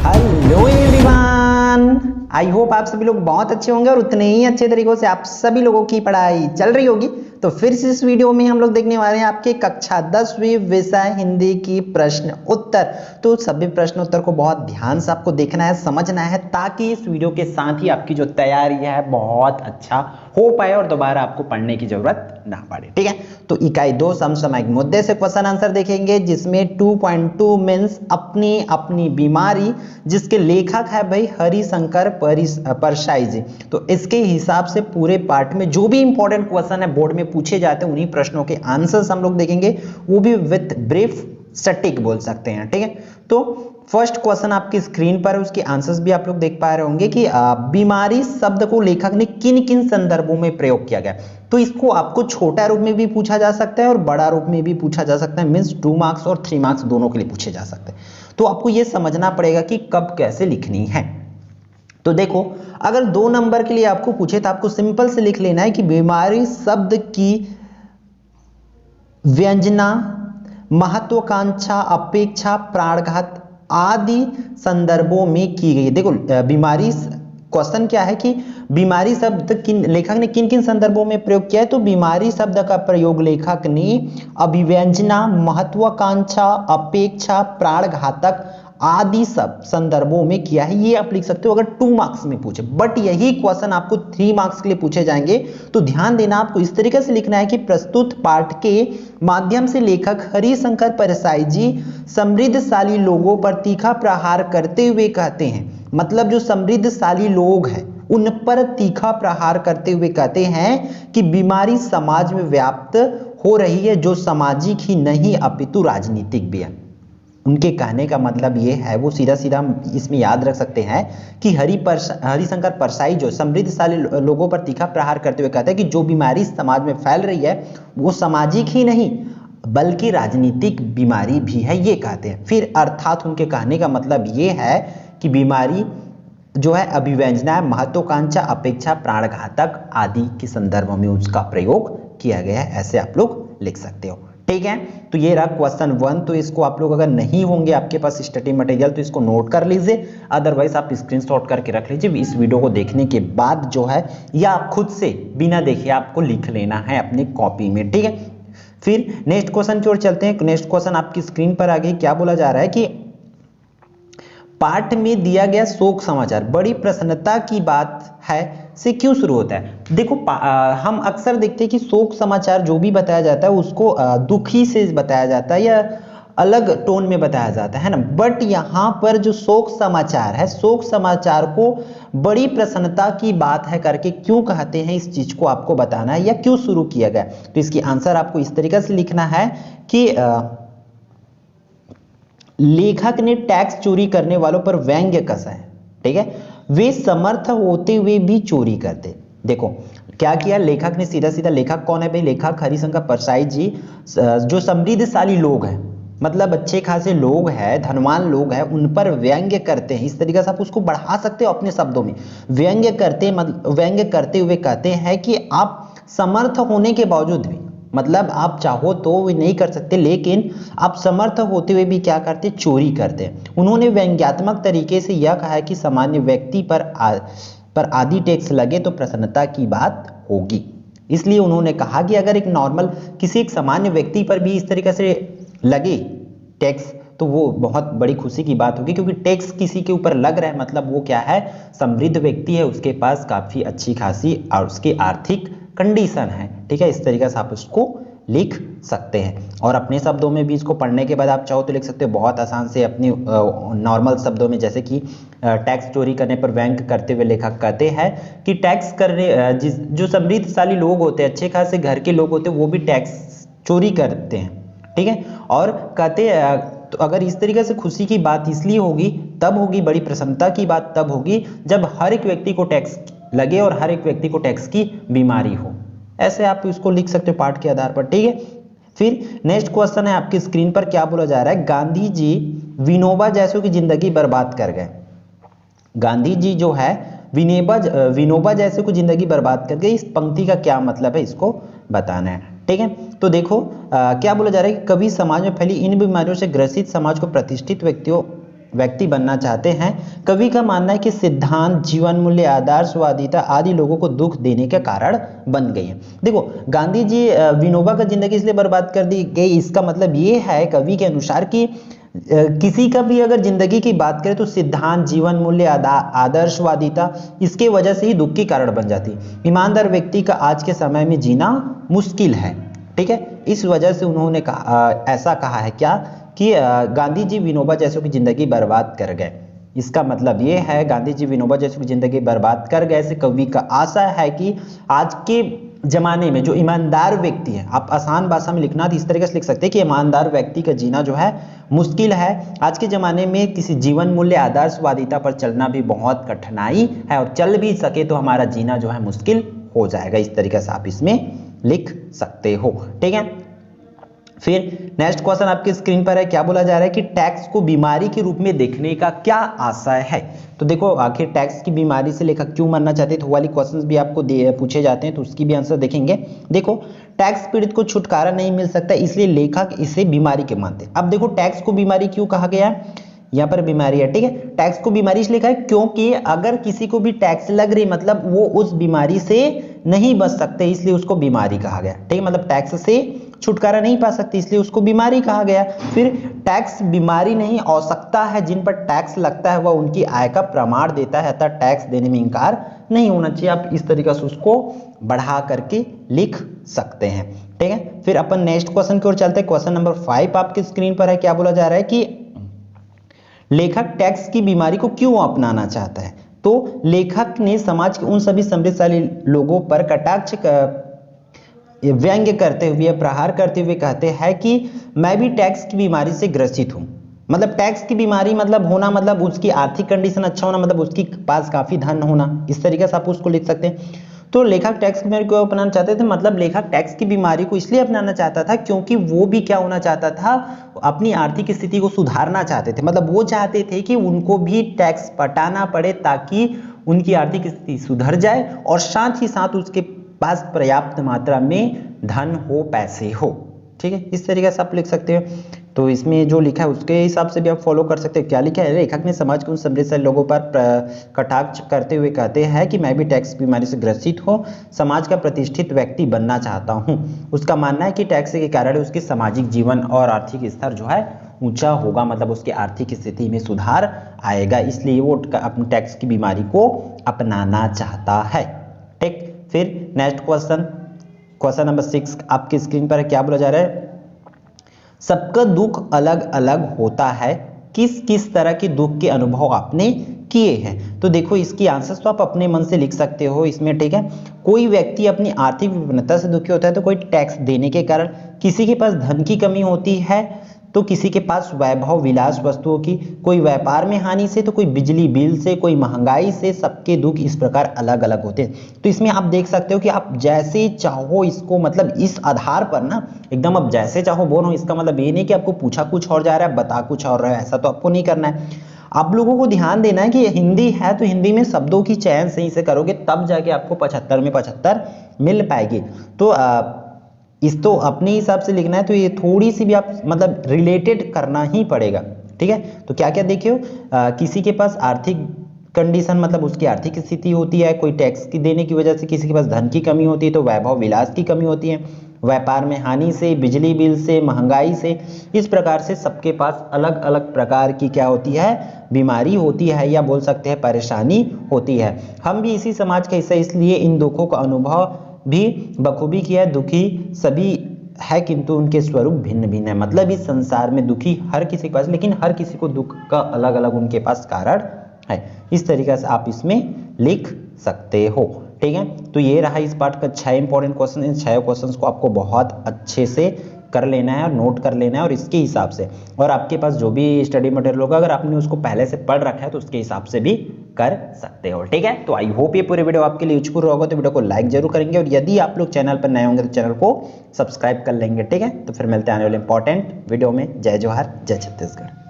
Hello everyone, I hope आप सभी लोग बहुत अच्छे होंगे और उतने ही अच्छे तरीकों से आप सभी लोगों की पढ़ाई चल रही होगी। तो फिर से इस वीडियो में हम लोग देखने वाले हैं आपके कक्षा 10वीं विषय हिंदी की प्रश्न उत्तर। तो सभी प्रश्न उत्तर को बहुत ध्यान से आपको देखना है, समझना है, ताकि इस वीडियो के साथ ही आपकी जो तैयारी है बहुत अच्छा हो पाए और दोबारा आपको पढ़ने की जरूरत ना पड़े। ठीक है, तो इकाई 2 समसामयिक मुद्दे से क्वेश्चन आंसर देखेंगे, जिसमें 2.2 मीन्स अपनी अपनी बीमारी, जिसके लेखक है भाई हरिशंकर परसाई जी। तो इसके हिसाब से पूरे पार्ट में जो भी इंपॉर्टेंट क्वेश्चन है बोर्ड में पूछे जाते हैं उन्हीं प्रश्नों के आंसर्स हम लोग देखेंगे, वो भी विथ ब्रीफ सटीक बोल सकते हैं। ठीक है, तो फर्स्ट क्वेश्चन आपकी स्क्रीन पर है, उसके आंसर्स भी आप लोग देख पा रहे होंगे कि बीमारी शब्द को लेखक ने किन किन संदर्भों में प्रयोग किया गया। तो इसको आपको छोटा रूप में भी पूछा जा सकता है और बड़ा रूप में भी पूछा जा सकता है, मीन्स 2 मार्क्स और 3 मार्क्स दोनों के लिए पूछे जा सकते हैं। तो आपको यह समझना पड़ेगा कि कब कैसे लिखनी है। तो देखो, अगर 2 नंबर के लिए आपको पूछे तो आपको सिंपल से लिख लेना है कि बीमारी शब्द की व्यंजना, महत्वाकांक्षा, अपेक्षा, प्राणघात आदि संदर्भों में की गई। देखो, बीमारी क्वेश्चन क्या है कि बीमारी शब्द किन लेखक ने किन किन संदर्भों में प्रयोग किया है। तो बीमारी शब्द का प्रयोग लेखक ने अभिव्यंजना, महत्वाकांक्षा, अपेक्षा, प्राणघातक आदि सब संदर्भों में किया है। ये आप लिख सकते हो अगर 2 मार्क्स में पूछे, बट यही क्वेश्चन आपको 3 मार्क्स के लिए पूछे जाएंगे। तो ध्यान देना, आपको इस तरीके से लिखना है कि प्रस्तुत पाठ के माध्यम से लेखक हरिशंकर परसाई जी समृद्धशाली लोगों पर तीखा प्रहार करते हुए कहते हैं, मतलब जो समृद्धशाली लोग हैं उन पर तीखा प्रहार करते हुए कहते हैं कि बीमारी समाज में व्याप्त हो रही है, जो सामाजिक ही नहीं अपितु राजनीतिक भी है। उनके कहने का मतलब ये है, वो सीधा सीधा इसमें याद रख सकते हैं कि हरिशंकर परसाई जो समृद्धशाली लोगों पर तीखा प्रहार करते हुए कहते हैं कि जो बीमारी समाज में फैल रही है वो सामाजिक ही नहीं बल्कि राजनीतिक बीमारी भी है, ये कहते हैं। फिर अर्थात उनके कहने का मतलब ये है कि बीमारी जो है अभिव्यंजना, महत्वाकांक्षा, अपेक्षा, प्राणघातक आदि के संदर्भ में उसका प्रयोग किया गया है, ऐसे आप लोग लिख सकते हो। ठीक है, तो ये रहा क्वेश्चन 1। तो इसको आप लोग अगर नहीं होंगे आपके पास स्टडी मटेरियल तो इसको नोट कर लीजिए, अदरवाइज आप स्क्रीनशॉट करके रख लीजिए इस वीडियो को देखने के बाद जो है, या आप खुद से बिना देखे आपको लिख लेना है अपनी कॉपी में। ठीक है, फिर नेक्स्ट क्वेश्चन की ओर चलते हैं। नेक्स्ट क्वेश्चन आपकी स्क्रीन पर आ गई। क्या बोला जा रहा है कि पाठ में दिया गया शोक समाचार बड़ी प्रसन्नता की बात है से क्यों शुरू होता है। देखो, हम अक्सर देखते हैं कि शोक समाचार जो भी बताया जाता है उसको दुखी से बताया जाता है या अलग टोन में बताया जाता है ना, बट यहाँ पर जो शोक समाचार है, शोक समाचार को बड़ी प्रसन्नता की बात है करके क्यों कहते हैं, इस चीज को आपको बताना है या क्यों शुरू किया गया। तो इसकी आंसर आपको इस तरीके से लिखना है कि लेखक ने टैक्स चोरी करने वालों पर व्यंग्य कसा है। ठीक है, वे समर्थ होते हुए भी चोरी करते। देखो क्या किया लेखक ने, सीधा सीधा लेखक कौन है भाई, लेखक हरिशंकर परसाई जी, जो समृद्धशाली लोग हैं, मतलब अच्छे खासे लोग हैं, धनवान लोग हैं, उन पर व्यंग्य करते हैं। इस तरीके से आप उसको बढ़ा सकते हो अपने शब्दों में, व्यंग्य करते हुए कहते हैं कि आप समर्थ होने के बावजूद भी, मतलब आप चाहो तो वो नहीं कर सकते, लेकिन आप समर्थ होते हुए भी क्या करते, चोरी करते हैं। उन्होंने व्यंग्यात्मक तरीके से यह कहा है कि सामान्य व्यक्ति पर आदि टैक्स लगे तो प्रसन्नता की बात होगी। इसलिए उन्होंने कहा कि अगर एक नॉर्मल किसी एक सामान्य व्यक्ति पर भी इस तरीके से लगे टैक्स तो वो बहुत बड़ी खुशी की बात होगी, क्योंकि टैक्स किसी के ऊपर लग रहा है मतलब वो क्या है, समृद्ध व्यक्ति है, उसके पास काफी अच्छी खासी और उसकी आर्थिक कंडीशन है। ठीक है, इस तरीके से आप उसको लिख सकते हैं। और अपने शब्दों में भी इसको पढ़ने के बाद आप चाहो तो लिख सकते हो बहुत आसान से अपनी नॉर्मल शब्दों में, जैसे कि टैक्स चोरी करने पर व्यंग्य करते हुए लेखक कहते हैं कि टैक्स करने जो समृद्धशाली लोग होते हैं, अच्छे खासे घर के लोग होते हैं, वो भी टैक्स चोरी करते हैं। ठीक है, और कहते तो अगर इस तरीके से खुशी की बात इसलिए होगी, तब होगी, बड़ी प्रसन्नता की बात तब होगी जब हर एक व्यक्ति को टैक्स लगे और हर एक व्यक्ति को टैक्स की बीमारी हो। ऐसे आप इसको लिख सकते हो पाठ के आधार पर। ठीक है, फिर नेक्स्ट क्वेश्चन है आपकी स्क्रीन पर। क्या बोला जा रहा है, गांधी जी विनोबा जैसों की जिंदगी बर्बाद कर गए। गांधी जी जो है विनोबा जैसे को जिंदगी बर्बाद कर गए, इस पंक्ति का क्या मतलब है इसको बताना है। ठीक है, तो देखो क्या बोला जा रहा है कि कभी समाज में फैली इन बीमारियों से ग्रसित समाज को प्रतिष्ठित व्यक्तियों व्यक्ति बनना चाहते हैं। कवि का मानना है कि सिद्धांत, जीवन मूल्य, आदर्शवादिता आदि लोगों को दुख देने का कारण बन गई है। देखो गांधी जी विनोबा का जिंदगी इसलिए बर्बाद कर दी गई, इसका मतलब ये है कवि के अनुसार कि किसी का भी अगर जिंदगी की बात करें तो सिद्धांत, जीवन मूल्य, आदर्शवादिता इसके वजह से ही दुख के कारण बन जाती है। ईमानदार व्यक्ति का आज के समय में जीना मुश्किल है, ठीक है। इस वजह से उन्होंने ऐसा कहा है क्या कि गांधी जी विनोबा जैसों की जिंदगी बर्बाद कर गए। इसका मतलब ये है गांधी जी विनोबा जैसों की जिंदगी बर्बाद कर गए से कवि का आशा है कि आज के जमाने में जो ईमानदार व्यक्ति है, आप आसान भाषा में लिखना तो इस तरीके से लिख सकते हैं कि ईमानदार व्यक्ति का जीना जो है मुश्किल है। आज के जमाने में किसी जीवन मूल्य, आदर्शवादिता पर चलना भी बहुत कठिनाई है और चल भी सके तो हमारा जीना जो है मुश्किल हो जाएगा। इस तरीके से आप इसमें लिख सकते हो, ठीक है। फिर नेक्स्ट क्वेश्चन आपकी स्क्रीन पर है, क्या बोला जा रहा है कि टैक्स को बीमारी के रूप में देखने का क्या आशय है। तो देखो आखिर टैक्स की बीमारी से लेखक क्यों मरना चाहते हैं, तो वाली क्वेश्चंस भी आपको पूछे जाते हैं, तो उसकी भी आंसर देखेंगे। देखो टैक्स पीड़ित को छुटकारा नहीं मिल सकता, इसलिए लेखक इसे बीमारी के मानते हैं। अब देखो टैक्स को बीमारी क्यों कहा गया है, यहाँ पर बीमारी है, ठीक है। टैक्स को बीमारी इसलिए कहा है क्योंकि अगर किसी को भी टैक्स लग रही मतलब वो उस बीमारी से नहीं बच सकते, इसलिए उसको बीमारी कहा गया, ठीक है। मतलब टैक्स से छुटकारा नहीं पा सकते इसलिए उसको बीमारी कहा गया। फिर टैक्स बीमारी नहीं, आवश्यकता है। जिन पर टैक्स लगता है वह उनकी आय का प्रमाण देता है, अतः टैक्स देने में इंकार नहीं होना चाहिए। आप इस तरीके से उसको बढ़ा करके लिख सकते हैं, ठीक है। फिर अपन नेक्स्ट क्वेश्चन की ओर चलते हैं। क्वेश्चन नंबर 5 आपकी स्क्रीन पर है, क्या बोला जा रहा है कि लेखक टैक्स की बीमारी को क्यों अपनाना चाहता है। तो लेखक ने समाज के उन सभी समृद्धशाली लोगों पर कटाक्ष व्यंग्य करते हुए, प्रहार करते हुए कहते हैं कि मैं भी टैक्स की बीमारी से ग्रसित हूं। मतलब टैक्स की बीमारी मतलब होना मतलब उसकी आर्थिक कंडीशन अच्छा होना, मतलब उसके पास काफी धन होना, इस तरीके से आप उसको लिख सकते हैं। तो लेखक टैक्स की बीमारी को अपनाना चाहते थे, मतलब लेखक टैक्स की बीमारी को इसलिए अपनाना चाहता था क्योंकि वो भी क्या होना चाहता था, अपनी आर्थिक स्थिति को सुधारना चाहते थे। मतलब वो चाहते थे कि उनको भी टैक्स पटाना पड़े ताकि उनकी आर्थिक स्थिति सुधर जाए और साथ ही साथ उसके पास पर्याप्त मात्रा में धन हो, पैसे हो, ठीक है। इस तरीके से आप लिख सकते हो। तो इसमें जो लिखा है उसके हिसाब से भी आप फॉलो कर सकते हो। क्या लिखा है, लेखक ने समाज के उन समृद्धशाली लोगों पर कटाक्ष करते हुए कहते हैं कि मैं भी टैक्स बीमारी से ग्रसित हूँ, समाज का प्रतिष्ठित व्यक्ति बनना चाहता हूँ। उसका मानना है कि टैक्स के कारण उसके सामाजिक जीवन और आर्थिक स्तर जो है ऊंचा होगा, मतलब उसकी आर्थिक स्थिति में सुधार आएगा, इसलिए वो अपनी टैक्स की बीमारी को अपनाना चाहता है, ठीक। फिर नेक्स्ट क्वेश्चन नंबर 6 आपकी स्क्रीन पर है, क्या बोला जा रहा है, सबका दुख अलग अलग होता है, किस किस तरह के दुख के अनुभव आपने किए हैं। तो देखो इसकी आंसर्स तो आप अपने मन से लिख सकते हो इसमें, ठीक है। कोई व्यक्ति अपनी आर्थिक विभिन्नता से दुखी होता है तो कोई टैक्स देने के कारण, किसी के पास धन की कमी होती है तो किसी के पास वैभव विलास वस्तुओं की, कोई व्यापार में हानि से तो कोई बिजली बिल से, कोई महंगाई से। सबके दुख इस प्रकार अलग अलग होते हैं। तो इसमें आप देख सकते हो कि आप जैसे चाहो इसको, मतलब इस आधार पर ना एकदम आप जैसे चाहो बोलो। इसका मतलब ये नहीं कि आपको पूछा कुछ और जा रहा है बता कुछ और रहा है, ऐसा तो आपको नहीं करना है। आप लोगों को ध्यान देना है कि हिंदी है तो हिंदी में शब्दों की चयन सही से करोगे तब जाके आपको 75 में 75 मिल पाएगी। तो इस तो अपने हिसाब से लिखना है तो ये थोड़ी सी भी आप मतलब रिलेटेड करना ही पड़ेगा, ठीक है। तो क्या क्या देखियो, किसी के पास आर्थिक कंडीशन मतलब उसकी आर्थिक स्थिति होती है, कोई टैक्स की देने की वजह से किसी के पास धन की कमी होती है तो वैभव विलास की कमी होती है, व्यापार में हानि से, बिजली बिल से, महंगाई से। इस प्रकार से सबके पास अलग अलग प्रकार की क्या होती है, बीमारी होती है या बोल सकते हैं परेशानी होती है। हम भी इसी समाज का हिस्सा, इसलिए इन दुखों का अनुभव भी बखूबी किया है। दुखी सभी है किंतु उनके स्वरूप भिन्न भिन्न है। मतलब इस संसार में दुखी हर किसी के पास, लेकिन हर किसी को दुख का अलग अलग उनके पास कारण है। इस तरीके से आप इसमें लिख सकते हो, ठीक है। तो ये रहा इस पार्ट का 6 इंपॉर्टेंट क्वेश्चन। इन 6 क्वेश्चंस को आपको बहुत अच्छे से कर लेना है और नोट कर लेना है और इसके हिसाब से, और आपके पास जो भी स्टडी मटेरियल होगा अगर आपने उसको पहले से पढ़ रखा है तो उसके हिसाब से भी कर सकते हो, ठीक है। तो आई होप ये पूरे वीडियो आपके लिए यूजफुल होगा, तो वीडियो को लाइक जरूर करेंगे और यदि आप लोग चैनल पर नए होंगे तो चैनल को सब्सक्राइब कर लेंगे, ठीक है। तो फिर मिलते हैं आने वाले इंपॉर्टेंट वीडियो में। जय जोहार, जय छत्तीसगढ़।